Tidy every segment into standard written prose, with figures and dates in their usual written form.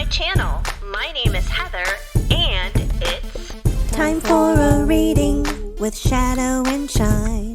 my channel. My name is Heather, and it's time for a reading with Shadow and Shine.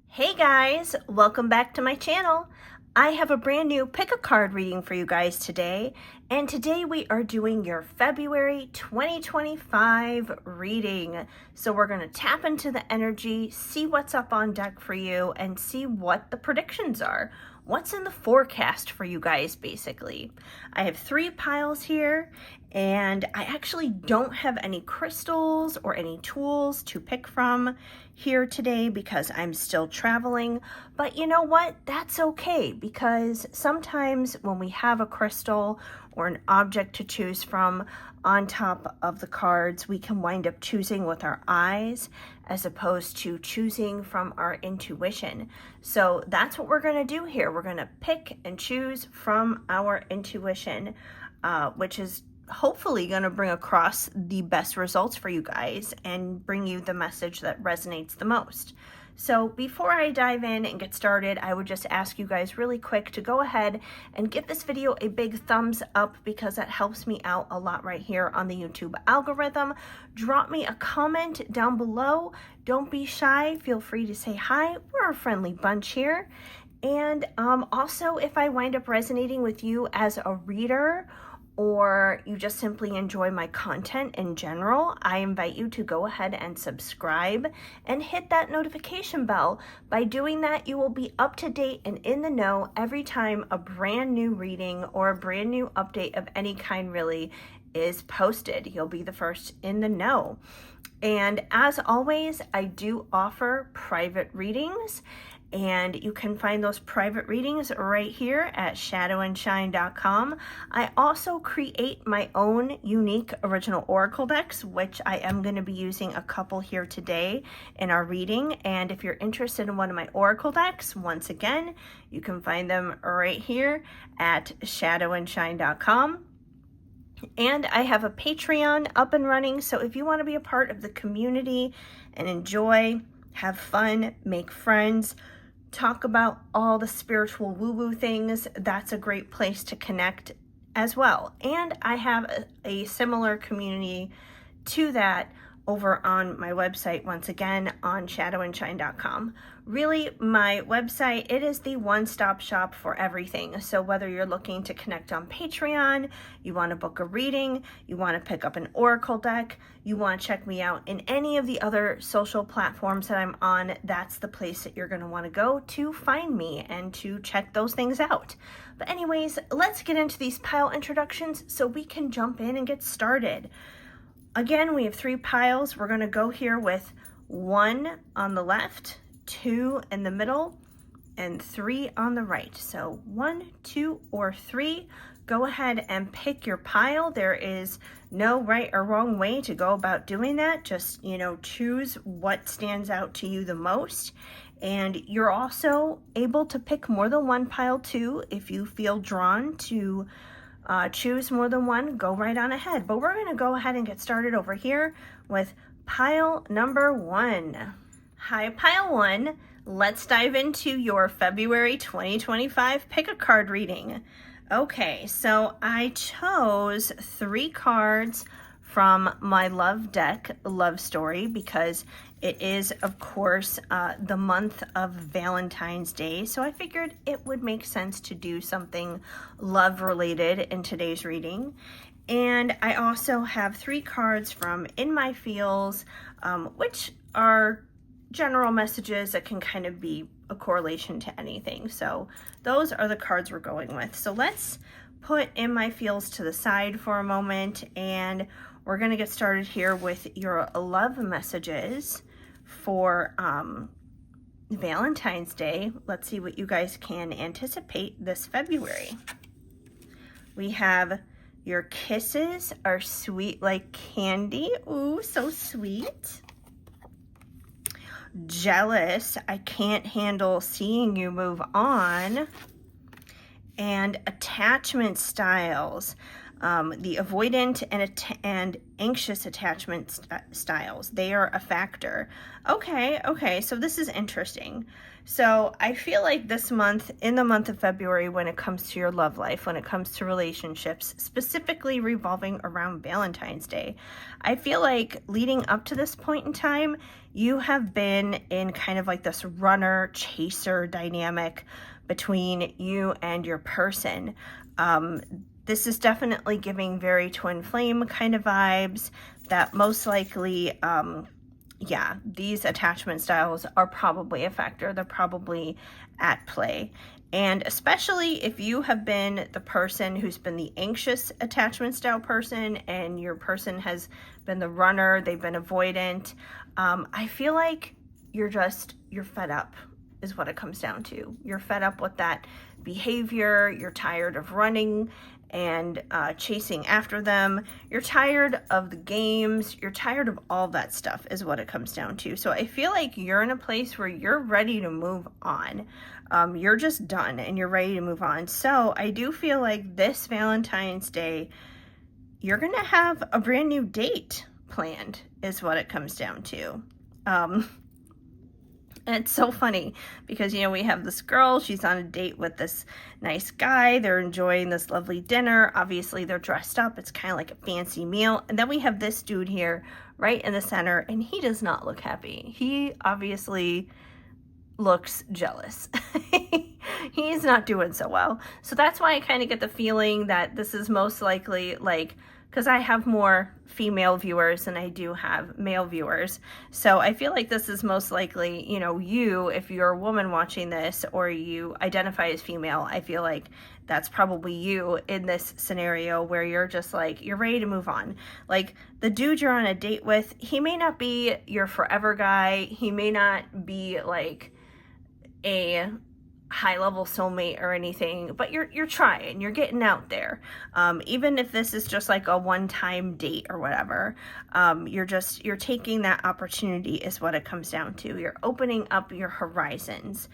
Hey guys, welcome back to my channel. I have a brand new pick a card reading for you guys today, and today we are doing your February 2025 reading. So we're going to tap into the energy, see what's up on deck for you, and see what the predictions are. What's in the forecast for you guys, basically. I have 3 piles here, and I actually don't have any crystals or any tools to pick from here today because I'm still traveling. But you know what? That's okay, because sometimes when we have a crystal or an object to choose from on top of the cards, we can wind up choosing with our eyes as opposed to choosing from our intuition. So that's what we're going to do here. We're going to pick and choose from our intuition, which is hopefully going to bring across the best results for you guys and bring you the message that resonates the most. So before I dive in and get started, I would just ask you guys really quick to go ahead and give this video a big thumbs up, because that helps me out a lot right here on the YouTube algorithm. Drop me a comment down below. Don't be shy. Feel free to say hi. We're a friendly bunch here. And also, if I wind up resonating with you as a reader, or you just simply enjoy my content in general, I invite you to go ahead and subscribe and hit that notification bell. By doing that, you will be up to date and in the know every time a brand new reading or a brand new update of any kind really is posted. You'll be the first in the know. And as always, I do offer private readings, and you can find those private readings right here at shadowandshine.com. I also create my own unique original oracle decks, which I am going to be using a couple here today in our reading. And if you're interested in one of my oracle decks, once again, you can find them right here at shadowandshine.com. And I have a Patreon up and running, so if you want to be a part of the community and enjoy, have fun, make friends, talk about all the spiritual woo-woo things, that's a great place to connect as well. And I have a similar community to that over on my website, once again, on shadowandshine.com. Really, my website, it is the one-stop shop for everything. So whether you're looking to connect on Patreon, you want to book a reading, you want to pick up an oracle deck, you want to check me out in any of the other social platforms that I'm on, that's the place that you're going to want to go to find me and to check those things out. But anyways, let's get into these pile introductions so we can jump in and get started. Again, we have 3 piles. We're going to go here with 1 on the left, 2 in the middle, and 3 on the right. So 1, 2, or 3. Go ahead and pick your pile. There is no right or wrong way to go about doing that. Just, choose what stands out to you the most. And you're also able to pick more than one pile too if you feel drawn to choose more than one. Go right on ahead. But we're going to go ahead and get started over here with pile number 1. Hi, pile 1. Let's dive into your February 2025 pick a card reading. Okay, so I chose 3 cards from my love deck, Love Story, because it is, of course, the month of Valentine's Day. So I figured it would make sense to do something love related in today's reading. And I also have 3 cards from In My Feels, which are general messages that can kind of be a correlation to anything. So those are the cards we're going with. So let's put In My Feels to the side for a moment, and we're going to get started here with your love messages for Valentine's Day. Let's see what you guys can anticipate this February. We have your kisses are sweet like candy. Ooh, so sweet. Jealous, I can't handle seeing you move on. And attachment styles. The avoidant and anxious attachment styles, they are a factor. Okay, so this is interesting. So I feel like this month, in the month of February, when it comes to your love life, when it comes to relationships, specifically revolving around Valentine's Day, I feel like leading up to this point in time, you have been in kind of like this runner-chaser dynamic between you and your person. This is definitely giving very twin flame kind of vibes that most likely, yeah, these attachment styles are probably a factor. They're probably at play. And especially if you have been the person who's been the anxious attachment style person and your person has been the runner, they've been avoidant, I feel like you're fed up is what it comes down to. You're fed up with that behavior. You're tired of running and chasing after them. You're tired of the games. You're tired of all that stuff is what it comes down to. So I feel like you're in a place where you're ready to move on. You're just done and you're ready to move on. So I do feel like this Valentine's Day, you're going to have a brand new date planned is what it comes down to. And it's so funny because, you know, we have this girl, she's on a date with this nice guy. They're enjoying this lovely dinner. Obviously, they're dressed up. It's kind of like a fancy meal. And then we have this dude here right in the center, and he does not look happy. He obviously looks jealous. He's not doing so well. So that's why I kind of get the feeling that this is most likely like, because I have more female viewers than I do have male viewers. So I feel like this is most likely, you know, you, if you're a woman watching this or you identify as female, I feel like that's probably you in this scenario where you're just like, you're ready to move on. Like the dude you're on a date with, he may not be your forever guy. He may not be like a high-level soulmate or anything, but you're trying, you're getting out there. Even if this is just like a one-time date or whatever, you're taking that opportunity is what it comes down to. You're opening up your horizons.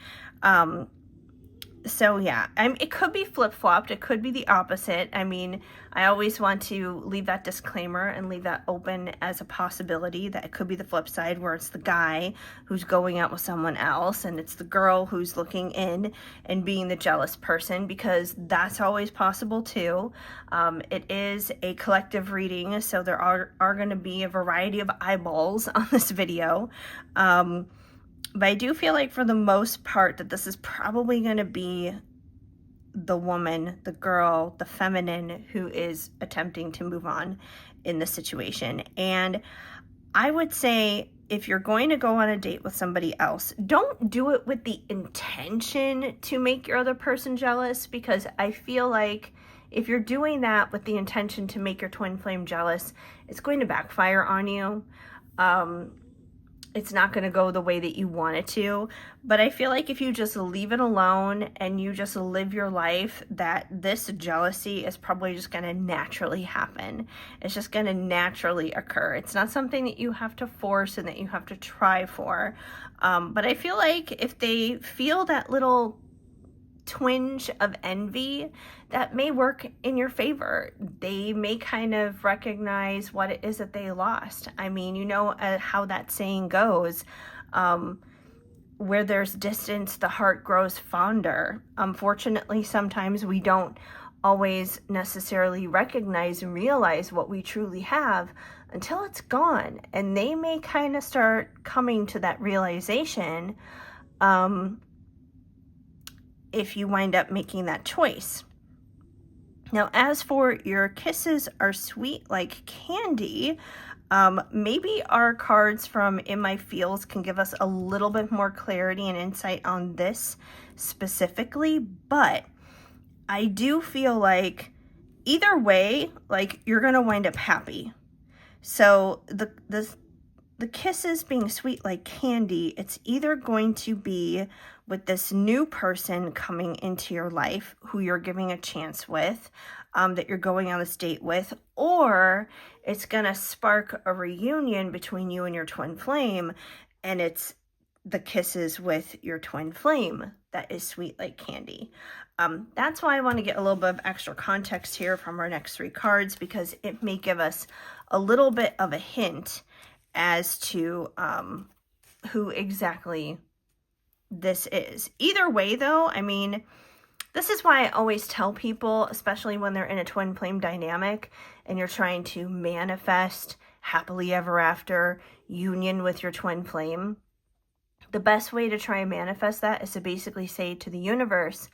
So yeah, it could be flip-flopped. It could be the opposite. I mean, I always want to leave that disclaimer and leave that open as a possibility that it could be the flip side where it's the guy who's going out with someone else and it's the girl who's looking in and being the jealous person, because that's always possible too. It is a collective reading, so there are going to be a variety of eyeballs on this video. But I do feel like for the most part that this is probably going to be the woman, the girl, the feminine who is attempting to move on in the situation. And I would say if you're going to go on a date with somebody else, don't do it with the intention to make your other person jealous, because I feel like if you're doing that with the intention to make your twin flame jealous, it's going to backfire on you. It's not going to go the way that you want it to. But I feel like if you just leave it alone and you just live your life, that this jealousy is probably just going to naturally happen. It's just going to naturally occur. It's not something that you have to force and that you have to try for. But I feel like if they feel that little twinge of envy, that may work in your favor. They may kind of recognize what it is that they lost. I mean, you know how that saying goes, where there's distance, the heart grows fonder. Unfortunately, sometimes we don't always necessarily recognize and realize what we truly have until it's gone. And they may kind of start coming to that realization if you wind up making that choice. Now, as for your kisses are sweet like candy, maybe our cards from In My Feels can give us a little bit more clarity and insight on this specifically, but I do feel like either way, like you're gonna wind up happy. So the kisses being sweet like candy, it's either going to be with this new person coming into your life who you're giving a chance with, that you're going on this date with, or it's going to spark a reunion between you and your twin flame, and it's the kisses with your twin flame that is sweet like candy. That's why I want to get a little bit of extra context here from our next 3 cards, because it may give us a little bit of a hint as to who exactly this is. Either way, though, I mean, this is why I always tell people, especially when they're in a twin flame dynamic and you're trying to manifest happily ever after union with your twin flame, the best way to try and manifest that is to basically say to the universe,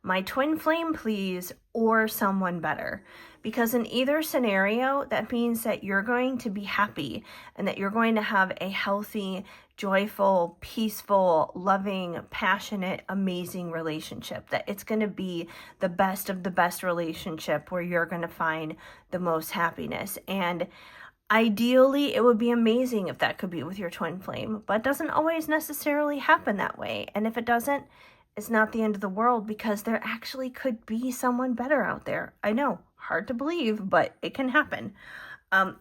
my twin flame, please, or someone better. Because in either scenario, that means that you're going to be happy and that you're going to have a healthy, joyful, peaceful, loving, passionate, amazing relationship. That it's going to be the best of the best relationship where you're going to find the most happiness. And ideally, it would be amazing if that could be with your twin flame, but it doesn't always necessarily happen that way. And if it doesn't, it's not the end of the world, because there actually could be someone better out there. I know, hard to believe, but it can happen.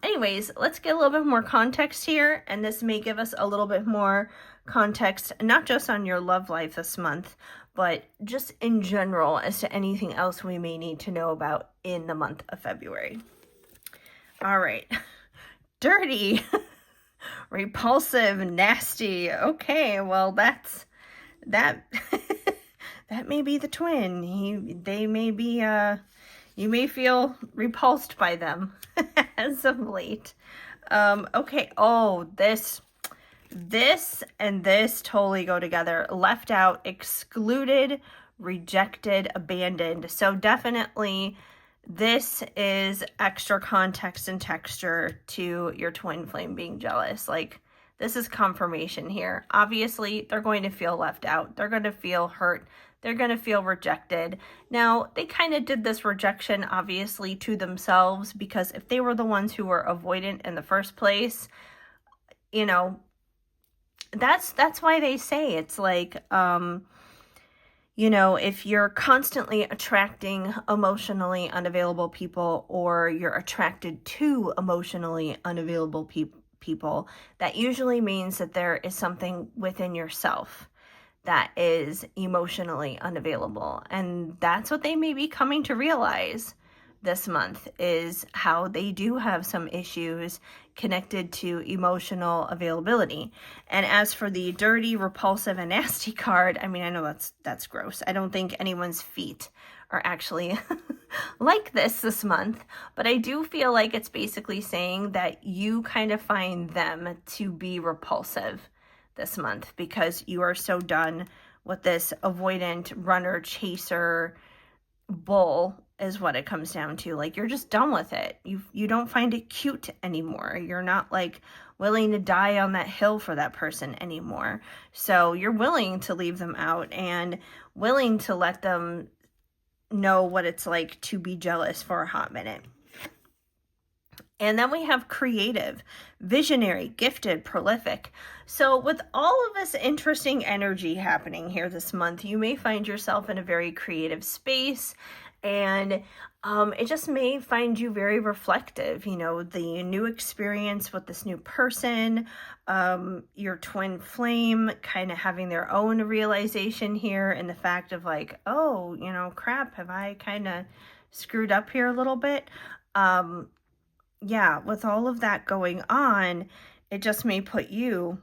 Anyways, let's get a little bit more context here, and this may give us a little bit more context, not just on your love life this month, but just in general as to anything else we may need to know about in the month of February. All right. Dirty, repulsive, nasty. Okay, well, that that may be the twin. They may be, you may feel repulsed by them as of late. Okay. Oh, this and this totally go together. Left out, excluded, rejected, abandoned. So definitely this is extra context and texture to your twin flame being jealous. Like, this is confirmation here. Obviously, they're going to feel left out. They're going to feel hurt. They're going to feel rejected. Now, they kind of did this rejection, obviously, to themselves, because if they were the ones who were avoidant in the first place, you know, that's why they say it's like, you know, if you're constantly attracting emotionally unavailable people, or you're attracted to emotionally unavailable people, that usually means that there is something within yourself that is emotionally unavailable. And that's what they may be coming to realize this month, is how they do have some issues connected to emotional availability. And as for the dirty, repulsive, and nasty card, I mean, I know that's gross. I don't think anyone's feet are actually like this month, but I do feel like it's basically saying that you kind of find them to be repulsive this month, because you are so done with this avoidant runner chaser bull, is what it comes down to. Like, you're just done with it. You don't find it cute anymore. You're not like willing to die on that hill for that person anymore. So you're willing to leave them out and willing to let them know what it's like to be jealous for a hot minute. And then we have creative, visionary, gifted, prolific. So with all of this interesting energy happening here this month, you may find yourself in a very creative space, and it just may find you very reflective. You know, the new experience with this new person, your twin flame kind of having their own realization here, and the fact of like, oh, you know, crap, have I kind of screwed up here a little bit? Yeah, with all of that going on, it just may put you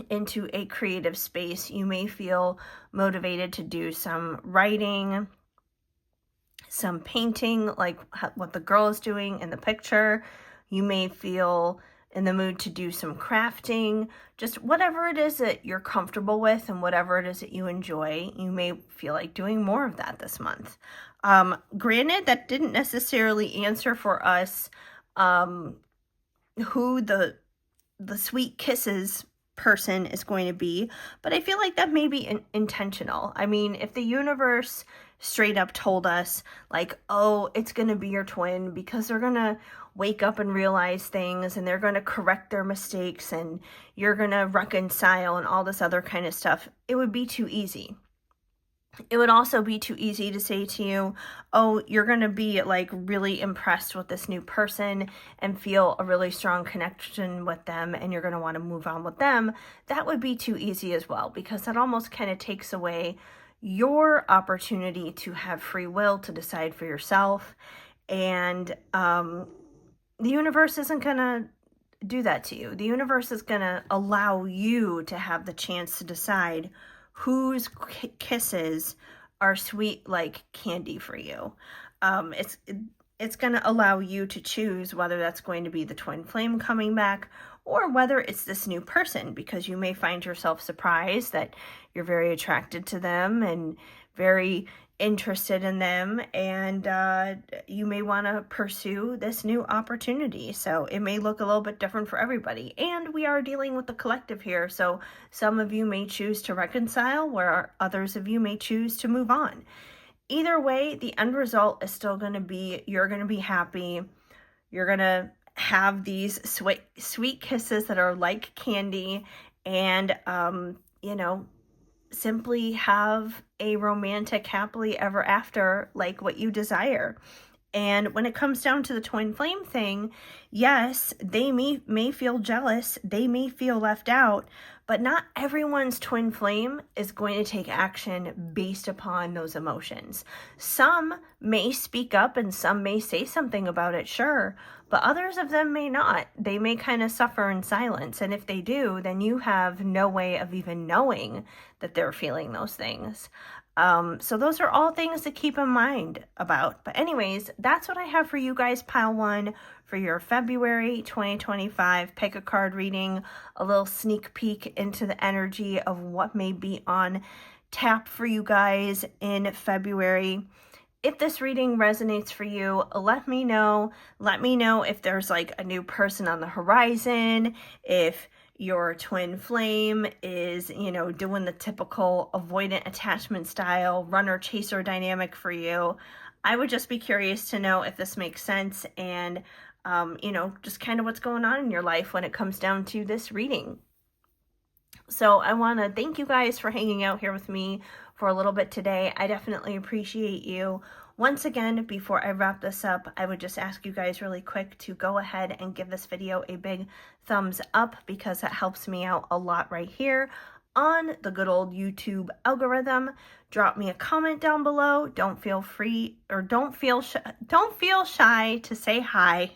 into a creative space. You may feel motivated to do some writing, some painting, like what the girl is doing in the picture. You may feel in the mood to do some crafting, just whatever it is that you're comfortable with and whatever it is that you enjoy. You may feel like doing more of that this month. Granted, that didn't necessarily answer for us who the sweet kisses person is going to be, but I feel like that may be intentional. I mean, if the universe straight up told us like, oh, it's going to be your twin because they're going to wake up and realize things, and they're going to correct their mistakes, and you're going to reconcile and all this other kind of stuff, it would be too easy. It would also be too easy to say to you, oh, you're going to be like really impressed with this new person and feel a really strong connection with them and you're going to want to move on with them. That would be too easy as well, because that almost kind of takes away your opportunity to have free will to decide for yourself. And the universe isn't going to do that to you. The universe is going to allow you to have the chance to decide whose kisses are sweet like candy for you. It's going to allow you to choose whether that's going to be the twin flame coming back or whether it's this new person, because you may find yourself surprised that you're very attracted to them and very interested in them, and you may want to pursue this new opportunity. So it may look a little bit different for everybody, and we are dealing with the collective here, so some of you may choose to reconcile where others of you may choose to move on. Either way, the end result is still going to be, you're going to be happy, you're going to have these sweet kisses that are like candy, and simply have a romantic happily ever after like what you desire. And when it comes down to the twin flame thing, yes, they may feel jealous, they may feel left out, but not everyone's twin flame is going to take action based upon those emotions. Some may speak up and some may say something about it, sure, but others of them may not. They may kind of suffer in silence. And if they do, then you have no way of even knowing that they're feeling those things. So those are all things to keep in mind about. But anyways, that's what I have for you guys, pile one, for your February 2025 pick a card reading, a little sneak peek into the energy of what may be on tap for you guys in February. If this reading resonates for you, let me know. Let me know if there's like a new person on the horizon, if your twin flame is, doing the typical avoidant attachment style runner chaser dynamic for you. I would just be curious to know if this makes sense and, just kind of what's going on in your life when it comes down to this reading. So I want to thank you guys for hanging out here with me for a little bit today. I definitely appreciate you. Once again, before I wrap this up, I would just ask you guys really quick to go ahead and give this video a big thumbs up, because it helps me out a lot right here on the good old YouTube algorithm. Drop me a comment down below. Don't feel shy to say hi.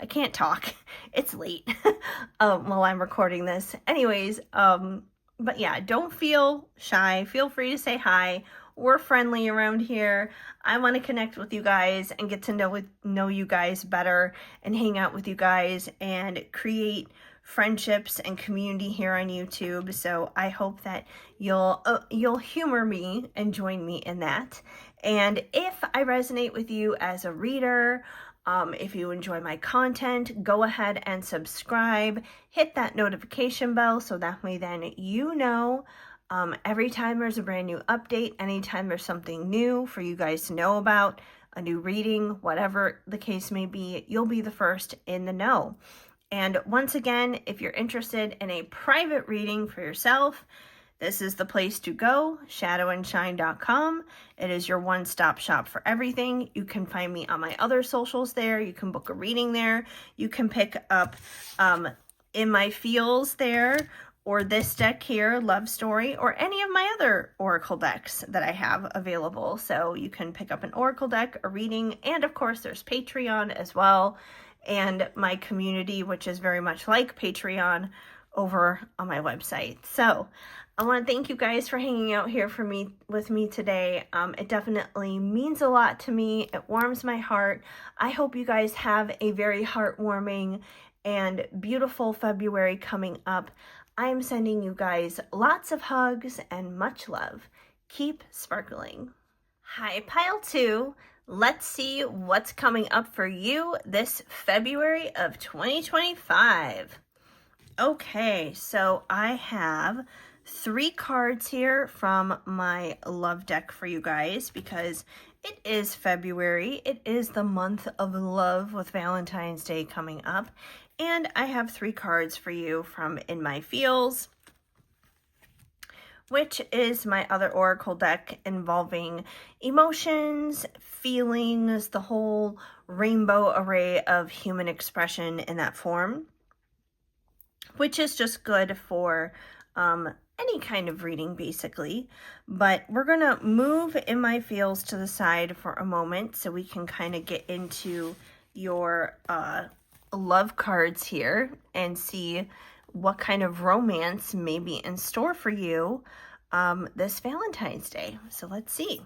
I can't talk. It's late while I'm recording this. Anyways, but yeah, don't feel shy. Feel free to say hi. We're friendly around here. I want to connect with you guys and get to know you guys better and hang out with you guys and create friendships and community here on YouTube. So I hope that you'll humor me and join me in that. And if I resonate with you as a reader, if you enjoy my content, go ahead and subscribe, hit that notification bell so that way then every time there's a brand new update, anytime there's something new for you guys to know about, a new reading, whatever the case may be, you'll be the first in the know. And once again, if you're interested in a private reading for yourself, this is the place to go, shadowandshine.com. It is your one-stop shop for everything. You can find me on my other socials there. You can book a reading there. You can pick up in my feels there, or this deck here, Love Story, or any of my other oracle decks that I have available. So you can pick up an oracle deck, a reading, and of course there's Patreon as well, and my community, which is very much like Patreon, over on my website. So I want to thank you guys for hanging out here with me today. It definitely means a lot to me. It warms my heart. I hope you guys have a very heartwarming and beautiful February coming up. I am sending you guys lots of hugs and much love. Keep sparkling. Hi, Pile 2. Let's see what's coming up for you this February of 2025. Okay, so I have 3 cards here from my love deck for you guys, because it is February. It is the month of love with Valentine's Day coming up. And I have 3 cards for you from In My Feels, which is my other oracle deck involving emotions, feelings, the whole rainbow array of human expression in that form, which is just good for any kind of reading, basically. But we're going to move in my feels to the side for a moment so we can kind of get into your love cards here and see what kind of romance may be in store for you this Valentine's Day. So let's see.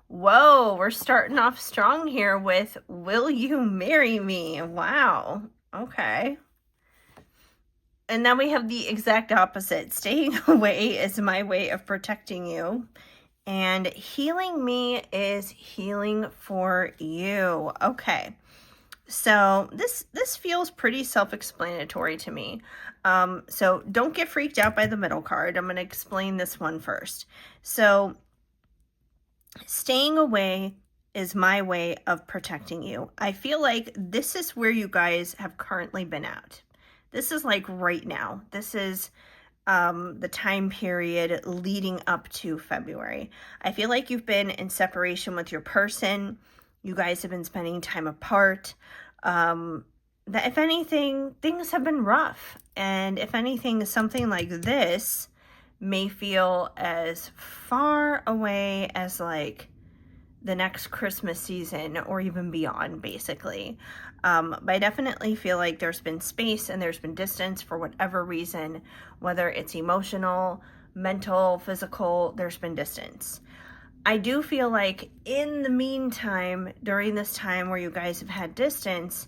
Whoa, we're starting off strong here with "Will you marry me?" Wow. Okay. And then we have the exact opposite. "Staying away is my way of protecting you. And healing me is healing for you." Okay. So this feels pretty self-explanatory to me. So don't get freaked out by the middle card. I'm going to explain this one first. So staying away is my way of protecting you. I feel like this is where you guys have currently been at. This is like right now. This is the time period leading up to February. I feel like you've been in separation with your person. You guys have been spending time apart. That if anything, things have been rough. And if anything, something like this may feel as far away as like the next Christmas season or even beyond, basically. But I definitely feel like there's been space and there's been distance for whatever reason, whether it's emotional, mental, physical, there's been distance. I do feel like in the meantime, during this time where you guys have had distance,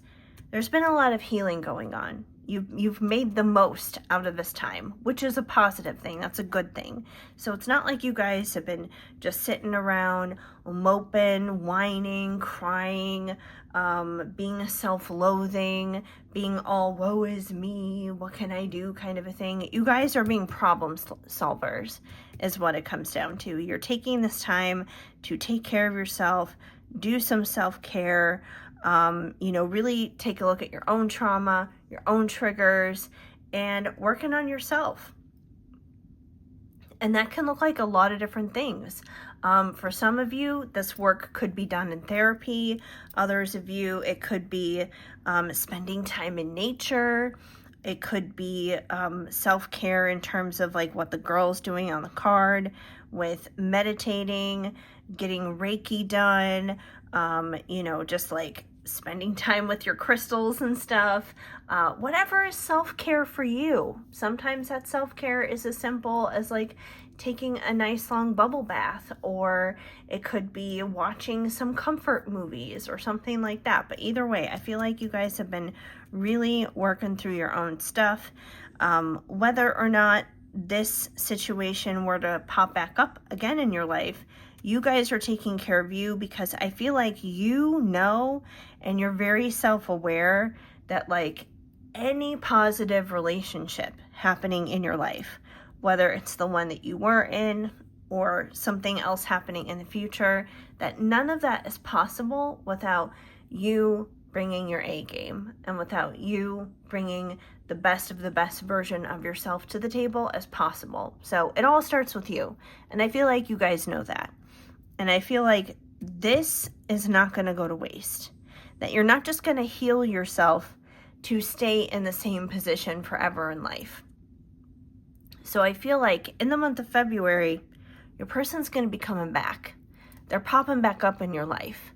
there's been a lot of healing going on. You've made the most out of this time, which is a positive thing. That's a good thing. So it's not like you guys have been just sitting around moping, whining, crying, being self-loathing, being all "woe is me, what can I do" kind of a thing. You guys are being problem solvers is what it comes down to. You're taking this time to take care of yourself, do some self-care, really take a look at your own trauma, your own triggers, and working on yourself. And that can look like a lot of different things. For some of you, this work could be done in therapy. Others of you, it could be spending time in nature. It could be self-care in terms of like what the girl's doing on the card with meditating, getting Reiki done, just like spending time with your crystals and stuff. Whatever is self-care for you. Sometimes that self-care is as simple as like taking a nice long bubble bath, or it could be watching some comfort movies or something like that. But either way, I feel like you guys have been really working through your own stuff. Whether or not this situation were to pop back up again in your life, you guys are taking care of you, because I feel like you know and you're very self-aware that like any positive relationship happening in your life, whether it's the one that you were in or something else happening in the future, that none of that is possible without you bringing your A game and without you bringing the best of the best version of yourself to the table as possible. So it all starts with you. And I feel like you guys know that. And I feel like this is not going to go to waste. That you're not just going to heal yourself to stay in the same position forever in life. So I feel like in the month of February, your person's going to be coming back. They're popping back up in your life.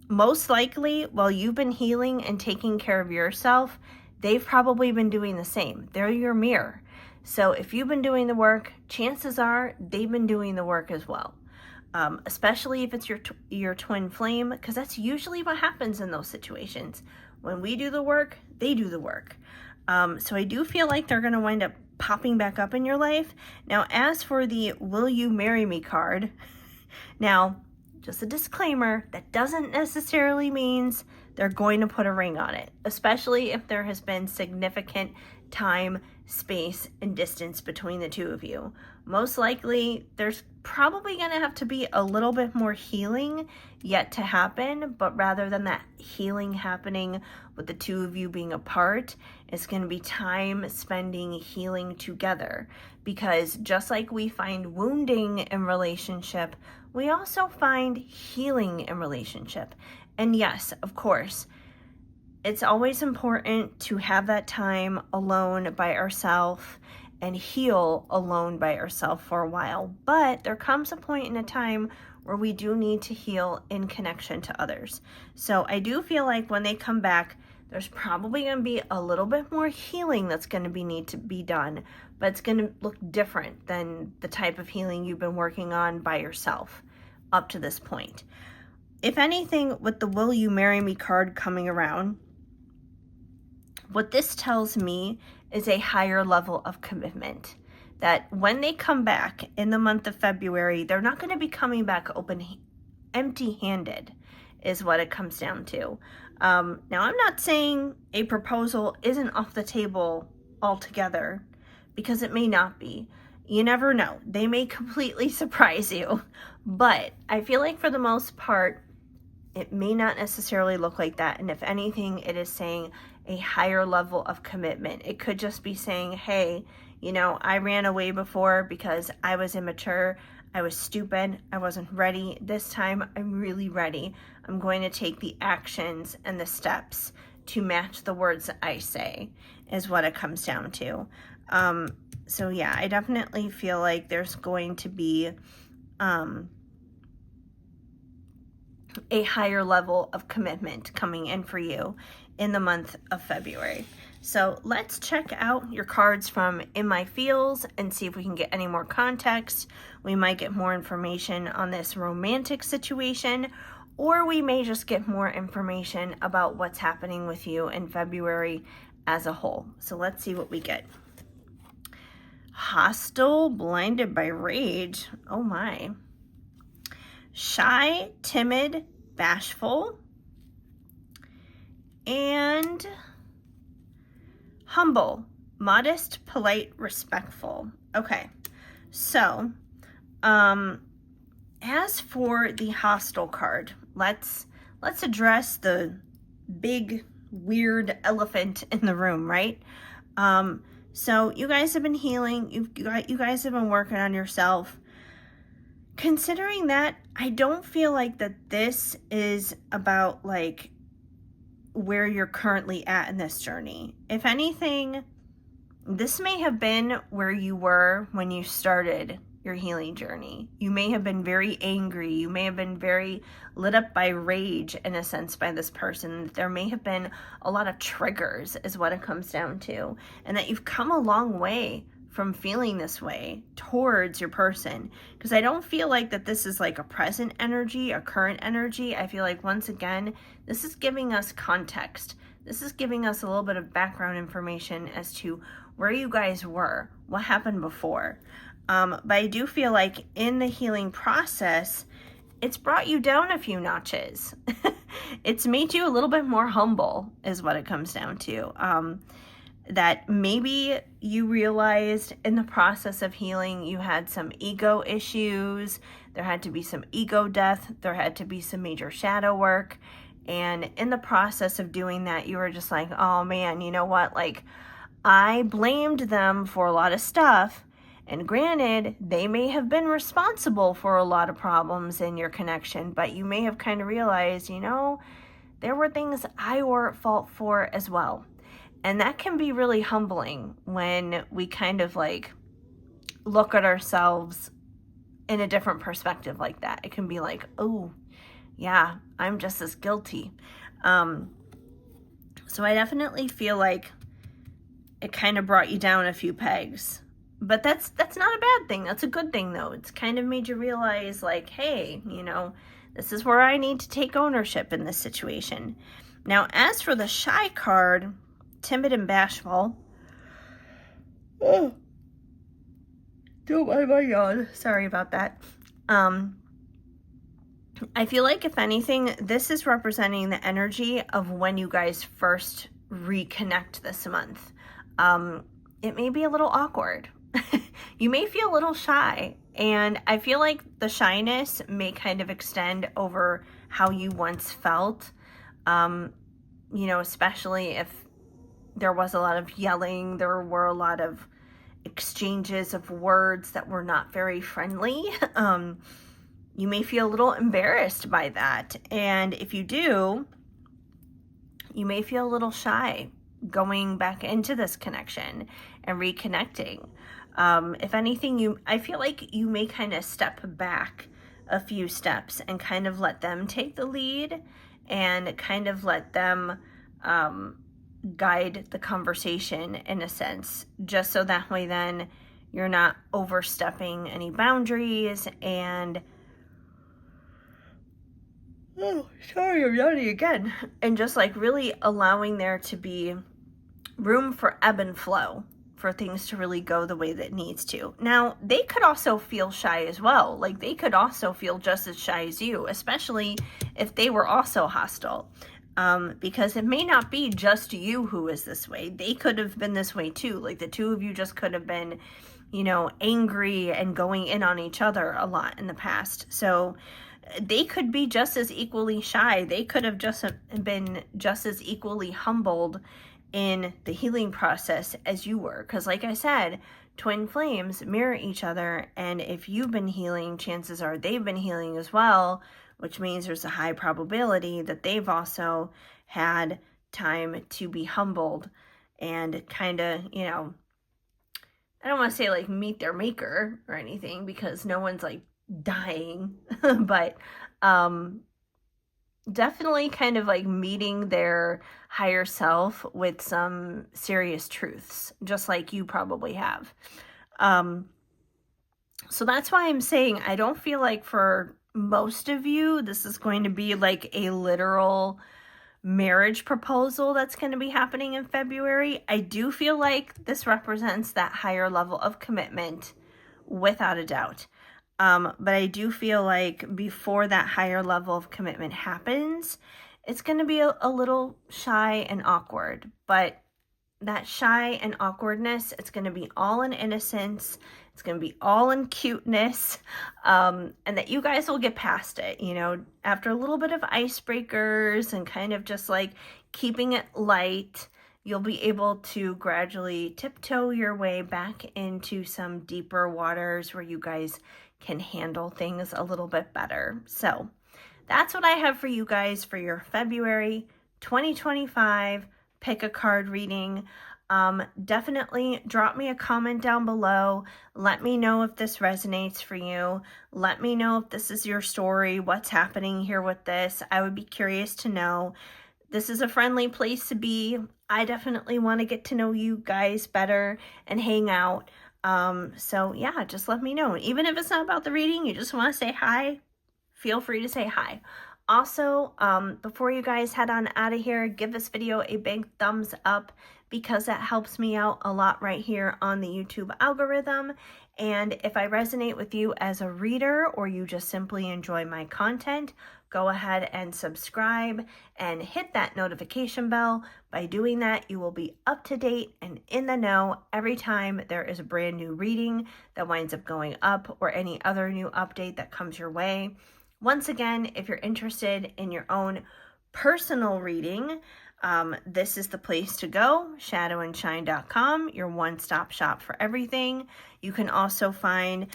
Most likely, while you've been healing and taking care of yourself, they've probably been doing the same. They're your mirror. So if you've been doing the work, chances are they've been doing the work as well. Especially if it's your twin flame, because that's usually what happens in those situations. When we do the work, they do the work. So I do feel like they're going to wind up popping back up in your life. Now, as for the "Will you marry me" card, now, just a disclaimer, that doesn't necessarily means they're going to put a ring on it, especially if there has been significant time, space, and distance between the two of you. most likely there's probably going to have to be a little bit more healing yet to happen, but rather than that healing happening with the two of you being apart, it's going to be time spending healing together. Because just like we find wounding in relationship, we also find healing in relationship. And yes, of course, it's always important to have that time alone by ourselves and heal alone by ourselves for a while. But there comes a point in a time where we do need to heal in connection to others. So I do feel like when they come back, there's probably going to be a little bit more healing that's going to need to be done, but it's going to look different than the type of healing you've been working on by yourself up to this point. If anything, with the Will You Marry Me card coming around, what this tells me is a higher level of commitment. That when they come back in the month of February, they're not going to be coming back empty-handed, is what it comes down to. Now, I'm not saying a proposal isn't off the table altogether, because it may not be. You never know. They may completely surprise you. But I feel like for the most part, it may not necessarily look like that. And if anything, it is saying a higher level of commitment. It could just be saying, hey, you know, I ran away before because I was immature. I was stupid. I wasn't ready. This time I'm really ready. I'm going to take the actions and the steps to match the words that I say, is what it comes down to. So yeah, I definitely feel like there's going to be a higher level of commitment coming in for you in the month of February. So let's check out your cards from In My Feels and see if we can get any more context. We might get more information on this romantic situation, or we may just get more information about what's happening with you in February as a whole. So let's see what we get. Hostile, blinded by rage. Oh my. Shy, timid, bashful, and humble, modest, polite, respectful. Okay, so as for the hostile card, let's address the big weird elephant in the room, right? So you guys have been healing, you guys have been working on yourself. Considering that, I don't feel like that this is about like where you're currently at in this journey. If anything, this may have been where you were when you started your healing journey. You may have been very angry. You may have been very lit up by rage in a sense by this person. There may have been a lot of triggers is what it comes down to. And that you've come a long way from feeling this way towards your person. Because I don't feel like that this is like a present energy, a current energy. I feel like once again, this is giving us context. This is giving us a little bit of background information as to where you guys were, what happened before. But I do feel like in the healing process, it's brought you down a few notches. It's made you a little bit more humble is what it comes down to. That maybe you realized in the process of healing you had some ego issues, there had to be some ego death, there had to be some major shadow work, and in the process of doing that you were just like, oh man, you know what, like I blamed them for a lot of stuff, and granted they may have been responsible for a lot of problems in your connection, but you may have kind of realized, you know, there were things I were at fault for as well. And that can be really humbling when we kind of like look at ourselves in a different perspective like that. It can be like, oh, yeah, I'm just as guilty. So I definitely feel like it kind of brought you down a few pegs. But that's not a bad thing. That's a good thing, though. It's kind of made you realize, like, hey, you know, this is where I need to take ownership in this situation. Now, as for the shy card, timid and bashful. Oh, don't mind my yawn. Sorry about that. I feel like if anything, this is representing the energy of when you guys first reconnect this month. It may be a little awkward. you may feel a little shy, and I feel like the shyness may kind of extend over how you once felt, you know, especially if there was a lot of yelling, there were a lot of exchanges of words that were not very friendly. You may feel a little embarrassed by that, and if you do, you may feel a little shy going back into this connection and reconnecting. If anything, I feel like you may kind of step back a few steps and kind of let them take the lead and kind of let them guide the conversation in a sense, just so that way then you're not overstepping any boundaries and sorry, I'm yawning again. And just like really allowing there to be room for ebb and flow, for things to really go the way that it needs to. Now, they could also feel shy as well. Like they could also feel just as shy as you, especially if they were also hostile. Because it may not be just you who is this way. They could have been this way too. Like the two of you just could have been, you know, angry and going in on each other a lot in the past. So they could be just as equally shy. They could have just been just as equally humbled in the healing process as you were. Because like I said, twin flames mirror each other. And if you've been healing, chances are they've been healing as well, which means there's a high probability that they've also had time to be humbled and kind of, you know, I don't want to say like meet their maker or anything, because no one's like dying, but definitely kind of like meeting their higher self with some serious truths, just like you probably have. So that's why I'm saying I don't feel like for most of you this is going to be like a literal marriage proposal that's going to be happening in February. I do feel like this represents that higher level of commitment without a doubt. But I do feel like before that higher level of commitment happens, it's going to be a little shy and awkward. But that shy and awkwardness, it's going to be all in innocence. It's going to be all in cuteness. And that you guys will get past it, you know, after a little bit of icebreakers and kind of just like keeping it light. You'll be able to gradually tiptoe your way back into some deeper waters where you guys can handle things a little bit better. So that's what I have for you guys for your February 2025 pick a card reading. Definitely drop me a comment down below. Let me know if this resonates for you. Let me know if this is your story, what's happening here with this. I would be curious to know. This is a friendly place to be. I definitely want to get to know you guys better and hang out. So yeah, just let me know. Even if it's not about the reading, you just want to say hi, feel free to say hi. Also, before you guys head on out of here, give this video a big thumbs up, because that helps me out a lot right here on the YouTube algorithm. And if I resonate with you as a reader, or you just simply enjoy my content, go ahead and subscribe and hit that notification bell. By doing that, you will be up to date and in the know every time there is a brand new reading that winds up going up, or any other new update that comes your way. Once again, if you're interested in your own personal reading, this is the place to go, shadowandshine.com, your one-stop shop for everything. You can also find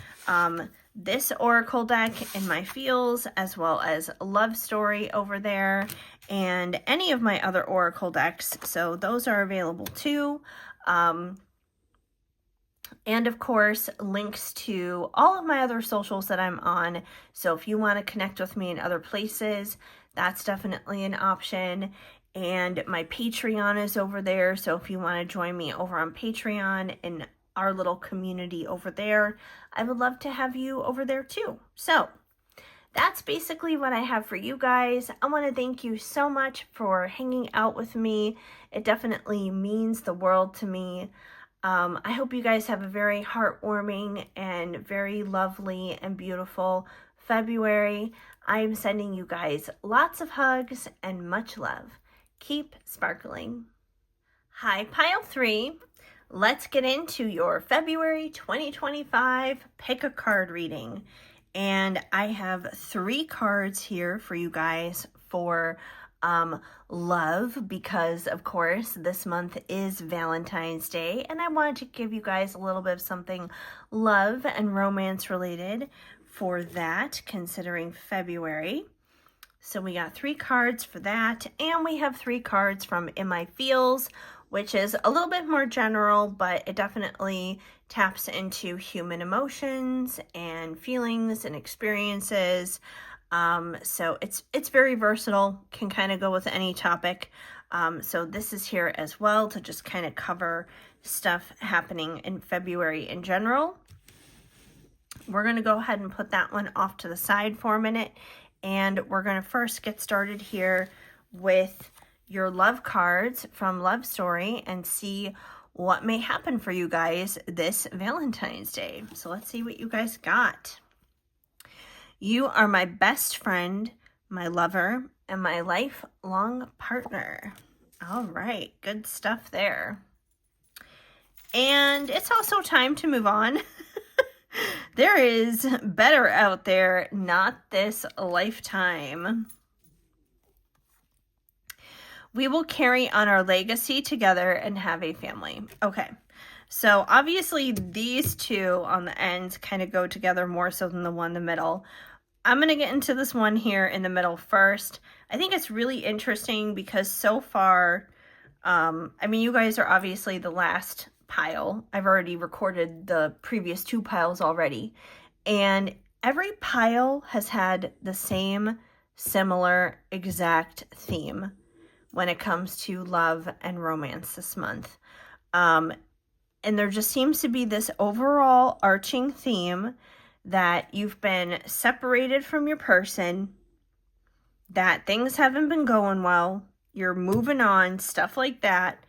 this oracle deck in my feels, as well as Love Story over there, and any of my other oracle decks, so those are available too. And of course, links to all of my other socials that I'm on. So if you want to connect with me in other places, that's definitely an option. And my Patreon is over there. So if you want to join me over on Patreon in our little community over there, I would love to have you over there too. So that's basically what I have for you guys. I want to thank you so much for hanging out with me. It definitely means the world to me. I hope you guys have a very heartwarming and very lovely and beautiful February. I'm sending you guys lots of hugs and much love. Keep sparkling. Hi, Pile 3. let's get into your February 2025 pick a card reading. And I have 3 cards here for you guys for love, because of course this month is Valentine's Day, and I wanted to give you guys a little bit of something love and romance related for that, considering February. So we got 3 cards for that, and we have 3 cards from In My Feels, which is a little bit more general, but it definitely taps into human emotions and feelings and experiences. So it's very versatile, can kind of go with any topic. So this is here as well to just kind of cover stuff happening in February in general. We're going to go ahead and put that one off to the side for a minute. And we're going to first get started here with your love cards from Love Story and see what may happen for you guys this Valentine's Day. So let's see what you guys got. You are my best friend, my lover, and my lifelong partner. All right, good stuff there. And it's also time to move on. There is better out there, not this lifetime. We will carry on our legacy together and have a family. Okay, so obviously these 2 on the ends kind of go together more so than the one in the middle. I'm going to get into this one here in the middle first. I think it's really interesting because so far, I mean, you guys are obviously the last pile. I've already recorded the previous 2 piles already. And every pile has had the same, similar, exact theme when it comes to love and romance this month. And there just seems to be this overall arching theme that you've been separated from your person, that things haven't been going well, you're moving on, stuff like that,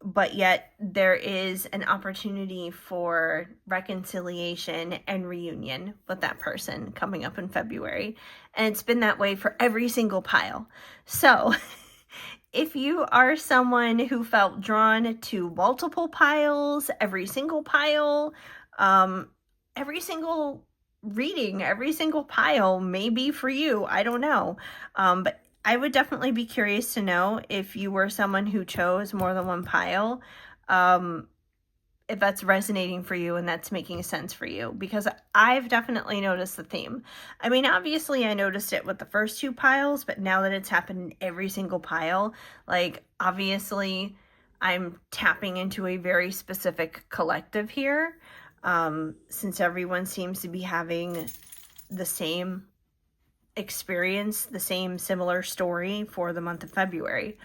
but yet there is an opportunity for reconciliation and reunion with that person coming up in February. And it's been that way for every single pile. So if you are someone who felt drawn to multiple piles, every single pile, every single reading, every single pile may be for you. I don't know. But I would definitely be curious to know if you were someone who chose more than one pile, if that's resonating for you and that's making sense for you, because I've definitely noticed the theme. I mean, obviously I noticed it with the first 2 piles, but now that it's happened in every single pile, like obviously I'm tapping into a very specific collective here, since everyone seems to be having the same experience, the same similar story for the month of February.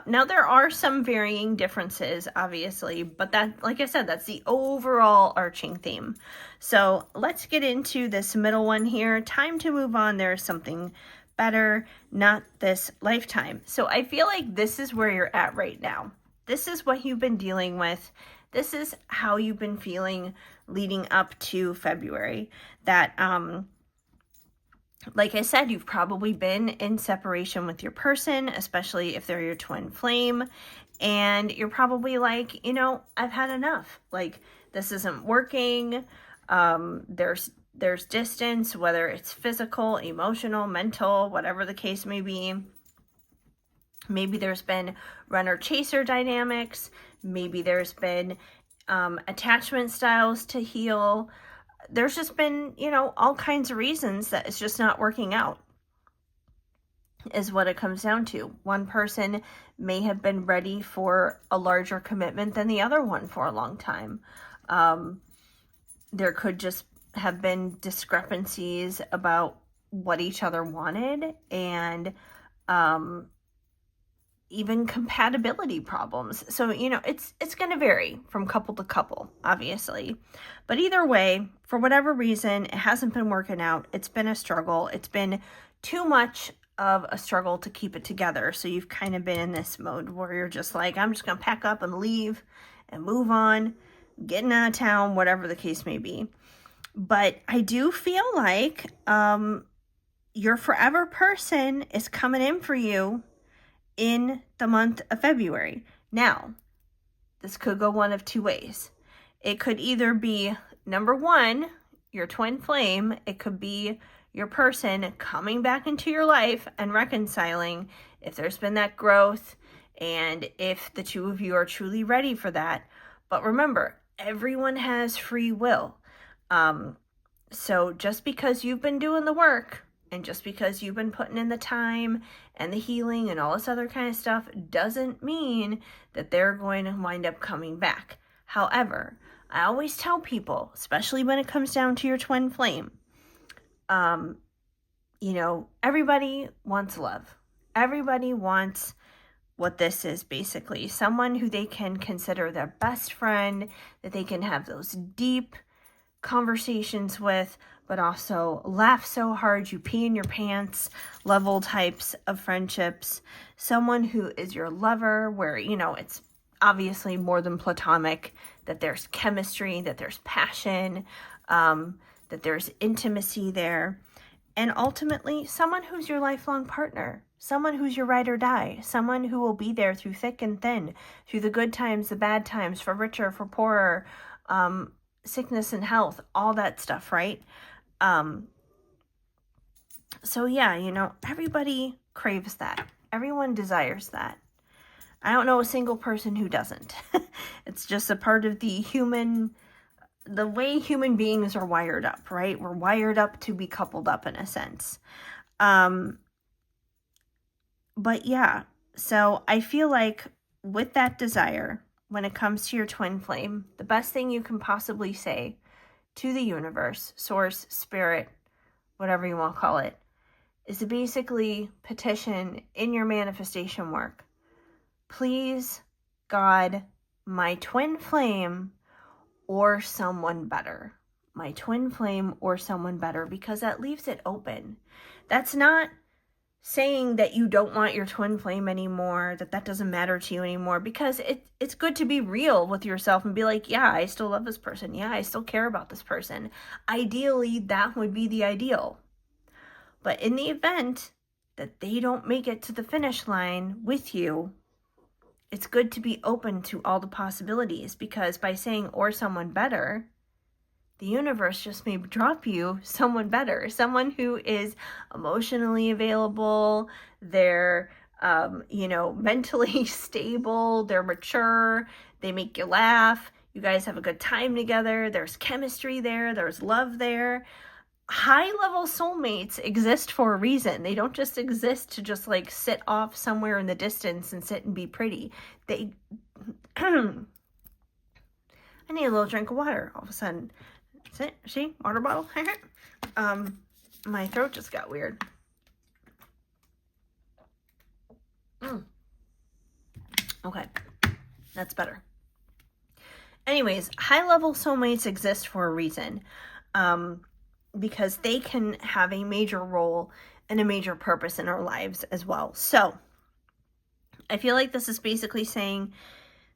Now there are some varying differences, obviously, but that, like I said, that's the overall arching theme. So let's get into this middle one here. Time to move on. There's something better, not this lifetime. So I feel like this is where you're at right now. This is what you've been dealing with. This is how you've been feeling leading up to February. That, like I said, you've probably been in separation with your person, especially if they're your twin flame, and you're probably like, you know, I've had enough. Like, this isn't working. There's distance, whether it's physical, emotional, mental, whatever the case may be. Maybe there's been runner-chaser dynamics. Maybe there's been attachment styles to heal. There's just been, you know, all kinds of reasons that it's just not working out, is what it comes down to. One person may have been ready for a larger commitment than the other one for a long time. There could just have been discrepancies about what each other wanted, and even compatibility problems. So, you know, it's going to vary from couple to couple, obviously. But either way, for whatever reason, it hasn't been working out. It's been a struggle. It's been too much of a struggle to keep it together. So you've kind of been in this mode where you're just like, I'm just going to pack up and leave and move on, getting out of town, whatever the case may be. But I do feel like your forever person is coming in for you in the month of February. Now, this could go one of two ways. It could either be, number one, your twin flame. It could be your person coming back into your life and reconciling if there's been that growth and if the two of you are truly ready for that. But remember, everyone has free will. So just because you've been doing the work and just because you've been putting in the time and the healing and all this other kind of stuff doesn't mean that they're going to wind up coming back. However, I always tell people, especially when it comes down to your twin flame, everybody wants love. Everybody wants what this is basically. Someone who they can consider their best friend, that they can have those deep conversations with, but also laugh so hard you pee in your pants level types of friendships. Someone who is your lover, where, it's obviously more than platonic, that there's chemistry, that there's passion, that there's intimacy there. And ultimately, someone who's your lifelong partner, someone who's your ride or die, someone who will be there through thick and thin, through the good times, the bad times, for richer, for poorer, sickness and health, all that stuff, right? So yeah, everybody craves that. Everyone desires that. I don't know a single person who doesn't. It's just a part of the way human beings are wired up, right? We're wired up to be coupled up in a sense. But yeah, so I feel like with that desire, when it comes to your twin flame, the best thing you can possibly say to the universe, source, spirit, whatever you want to call it, is to basically petition in your manifestation work, please, God, my twin flame or someone better. My twin flame or someone better, because that leaves it open. That's not saying that you don't want your twin flame anymore, that doesn't matter to you anymore, because it's good to be real with yourself and be like, yeah, I still love this person. Yeah, I still care about this person. Ideally, that would be the ideal. But in the event that they don't make it to the finish line with you, it's good to be open to all the possibilities, because by saying or someone better, the universe just may drop you someone better, someone who is emotionally available, they're, mentally stable, they're mature, they make you laugh, you guys have a good time together, there's chemistry there, there's love there. High-level soulmates exist for a reason. They don't just exist to just like sit off somewhere in the distance and sit and be pretty. I need a little drink of water all of a sudden. See, water bottle. My throat just got weird. Okay, that's better. Anyways, high-level soulmates exist for a reason, because they can have a major role and a major purpose in our lives as well. So, I feel like this is basically saying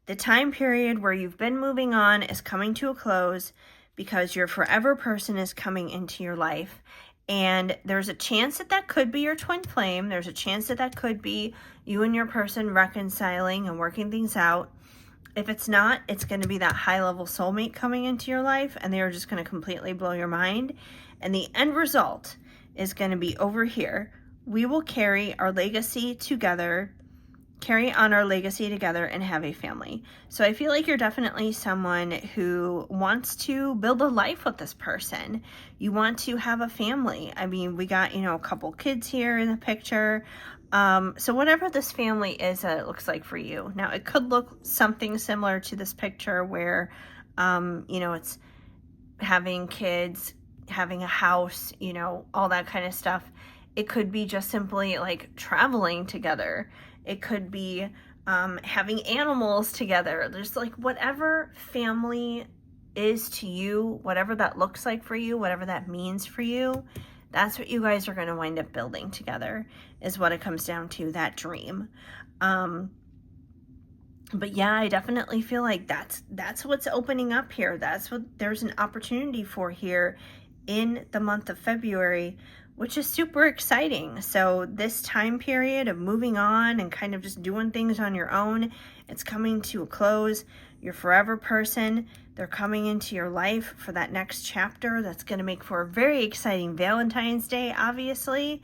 the time period where you've been moving on is coming to a close, because your forever person is coming into your life. And there's a chance that could be your twin flame. There's a chance that could be you and your person reconciling and working things out. If it's not, it's going to be that high-level soulmate coming into your life, and they are just going to completely blow your mind. And the end result is going to be over here. We will carry on our legacy together, and have a family. So I feel like you're definitely someone who wants to build a life with this person. You want to have a family. I mean, we got, a couple kids here in the picture. So whatever this family is that it looks like for you. Now, it could look something similar to this picture where, it's having kids, having a house, all that kind of stuff. It could be just simply like traveling together. It could be having animals together. There's like whatever family is to you, whatever that looks like for you, whatever that means for you, that's what you guys are going to wind up building together, is what it comes down to, that dream. But yeah, I definitely feel like that's what's opening up here. That's what there's an opportunity for here in the month of February, which is super exciting. So this time period of moving on and kind of just doing things on your own, it's coming to a close. your forever person. They're coming into your life for that next chapter. That's going to make for a very exciting Valentine's Day, obviously.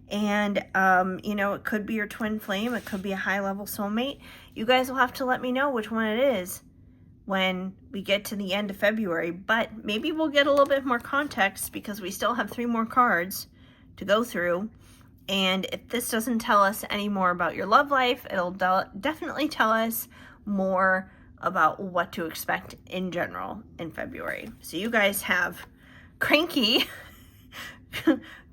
And, it could be your twin flame. It could be a high-level soulmate. You guys will have to let me know which one it is when we get to the end of February. But maybe we'll get a little bit more context because we still have 3 more cards to go through. And if this doesn't tell us any more about your love life, it'll definitely tell us more about what to expect in general in February. So you guys have cranky,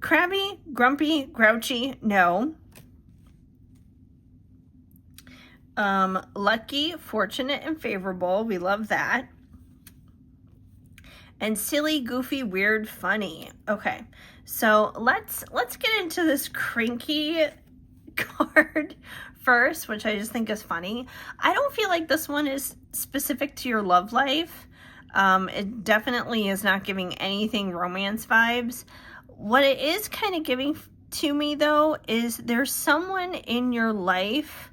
crabby, grumpy, grouchy, no. Lucky, fortunate, and favorable. We love that. And silly, goofy, weird, funny. Okay, so let's get into this cranky card first, which I just think is funny. I don't feel like this one is specific to your love life. It definitely is not giving anything romance vibes. What it is kind of giving to me, though, is there's someone in your life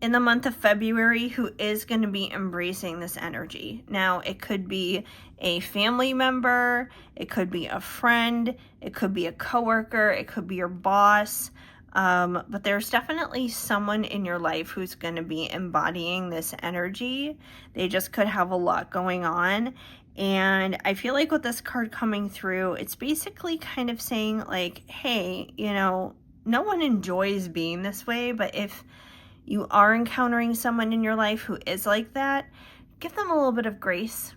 in the month of February who is going to be embracing this energy. Now, it could be a family member, it could be a friend, it could be a coworker, it could be your boss, but there's definitely someone in your life who's going to be embodying this energy. They just could have a lot going on. And I feel like with this card coming through, it's basically kind of saying like, hey, no one enjoys being this way, but if you are encountering someone in your life who is like that, give them a little bit of grace.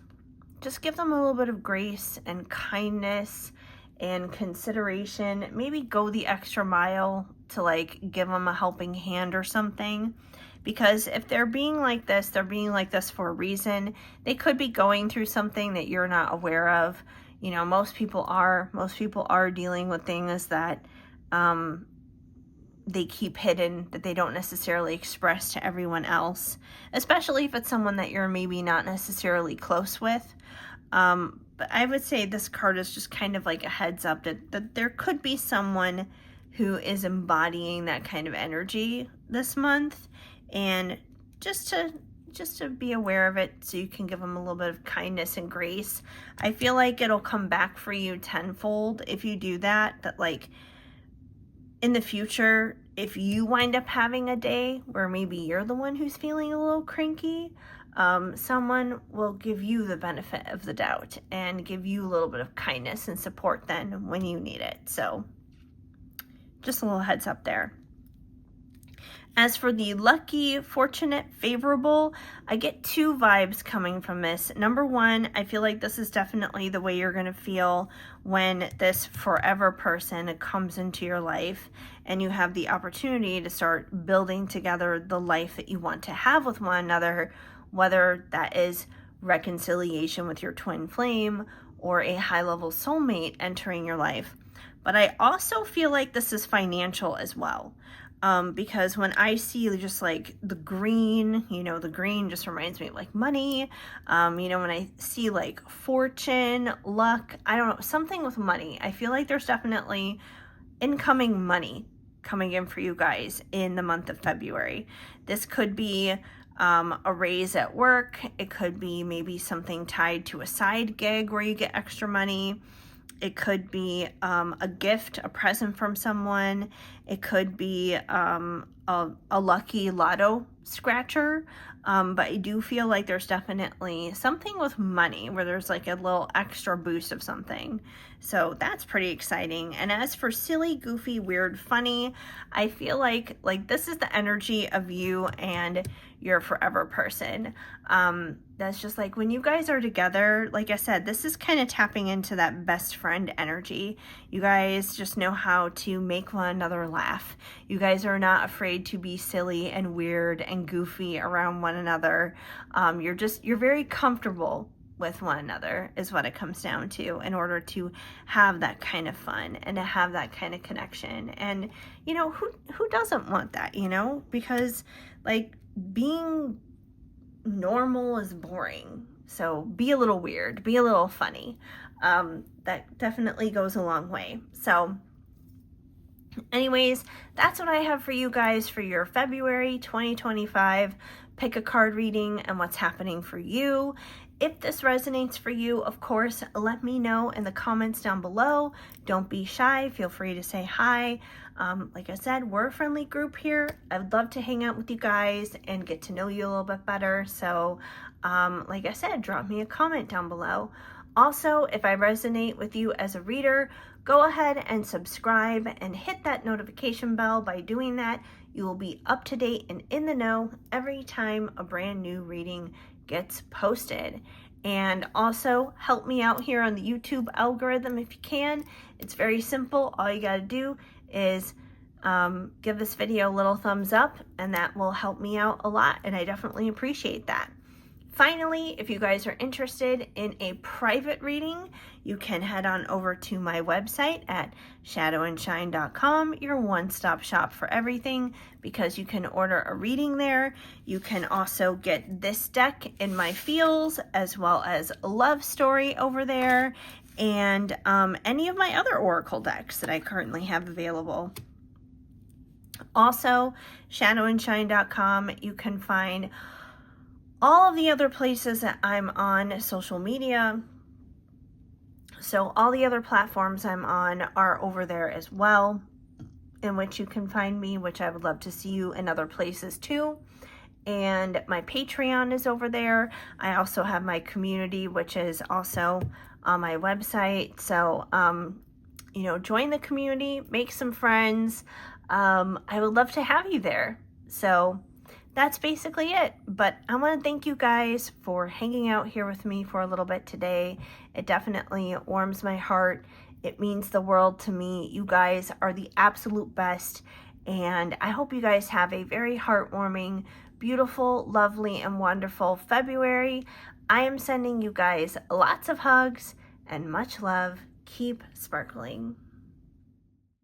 Just give them a little bit of grace and kindness and consideration. Maybe go the extra mile to like give them a helping hand or something. Because if they're being like this, they're being like this for a reason. They could be going through something that you're not aware of. Most people are dealing with things that they keep hidden, that they don't necessarily express to everyone else, especially if it's someone that you're maybe not necessarily close with. But I would say this card is just kind of like a heads up that there could be someone who is embodying that kind of energy this month, and just to be aware of it so you can give them a little bit of kindness and grace. I feel like it'll come back for you tenfold if you do that like in the future, if you wind up having a day where maybe you're the one who's feeling a little cranky, someone will give you the benefit of the doubt and give you a little bit of kindness and support then when you need it. So just a little heads up there. As for the lucky, fortunate, favorable, I get 2 vibes coming from this. Number 1, I feel like this is definitely the way you're going to feel when this forever person comes into your life and you have the opportunity to start building together the life that you want to have with one another, whether that is reconciliation with your twin flame or a high-level soulmate entering your life. But I also feel like this is financial as well. Because when I see just like the green, the green just reminds me of like money. When I see like fortune, luck, I don't know, something with money. I feel like there's definitely incoming money coming in for you guys in the month of February. This could be a raise at work. It could be maybe something tied to a side gig where you get extra money. It could be a gift, a present from someone. It could be a lucky lotto scratcher. But I do feel like there's definitely something with money where there's like a little extra boost of something. So that's pretty exciting. And as for silly, goofy, weird, funny, I feel like this is the energy of you and your forever person. That's just like when you guys are together, like I said, this is kind of tapping into that best friend energy. You guys just know how to make one another laugh. You guys are not afraid to be silly and weird and goofy around one another. You're very comfortable with one another is what it comes down to in order to have that kind of fun and to have that kind of connection. And who doesn't want that, because like being normal is boring. So be a little weird, be a little funny. That definitely goes a long way. So Anyways, that's what I have for you guys for your February 2025 pick a card reading and what's happening for you. If this resonates for you, of course, let me know in the comments down below. Don't be shy. Feel free to say hi. Like I said, we're a friendly group here. I'd love to hang out with you guys and get to know you a little bit better. So, like I said, drop me a comment down below. Also, if I resonate with you as a reader, go ahead and subscribe and hit that notification bell. By doing that, you will be up to date and in the know every time a brand new reading gets posted. And also help me out here on the YouTube algorithm if you can. It's very simple. All you got to do is give this video a little thumbs up, and that will help me out a lot, and I definitely appreciate that. Finally, if you guys are interested in a private reading, you can head on over to my website at shadowandshine.com, your one-stop shop for everything, because you can order a reading there. You can also get this deck in my feels, as well as a love story over there, and any of my other oracle decks that I currently have available. Also, shadowandshine.com, you can find all of the other places that I'm on social media. So all the other platforms I'm on are over there as well, in which you can find me, which I would love to see you in other places too. And my Patreon is over there. I also have my community, which is also on my website. So, you know, join the community, make some friends. I would love to have you there. So that's basically it. But I want to thank you guys for hanging out here with me for a little bit today. It definitely warms my heart. It means the world to me. You guys are the absolute best. And I hope you guys have a very heartwarming, beautiful, lovely, and wonderful February. I am sending you guys lots of hugs and much love. Keep sparkling.